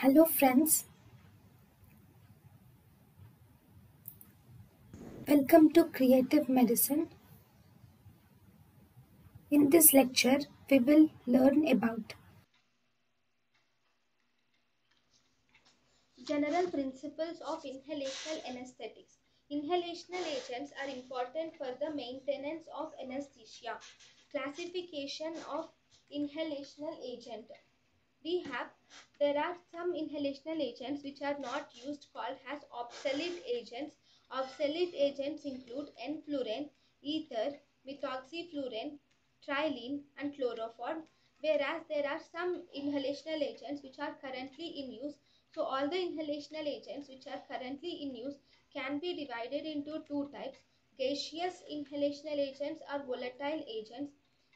Hello friends, welcome to Creative Medicine. In this lecture, we will learn about General principles of inhalational anesthetics. Inhalational agents are important for the maintenance of anesthesia. Classification of inhalational agent. There are some inhalational agents which are not used called as obsolete agents. Obsolete agents include enflurane, ether, methoxyflurane, trilene and chloroform, whereas there are some inhalational agents which are currently in use. So all the inhalational agents which are currently in use can be divided into two types: gaseous inhalational agents or volatile agents.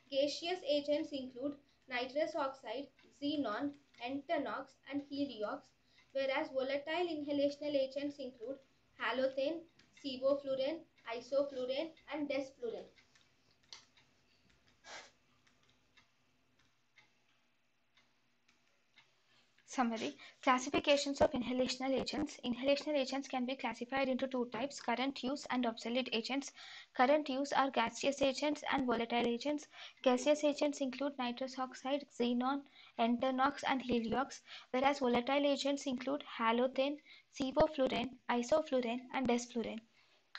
Gaseous agents include nitrous oxide, xenon, entanox, and heliox, whereas volatile inhalational agents include halothane, sevoflurane, isoflurane, and desflurane. Summary. Classifications of inhalational agents. Inhalational agents can be classified into two types: current use and obsolete agents. Current use are gaseous agents and volatile agents. Gaseous agents include nitrous oxide, xenon, entanox, and heliox, whereas volatile agents include halothane, sevoflurane, isoflurane, and desflurane.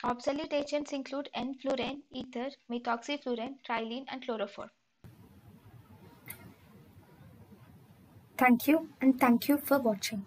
Obsolete agents include enflurane, ether, methoxyflurane, trilene, and chloroform. thank you and thank you for watching.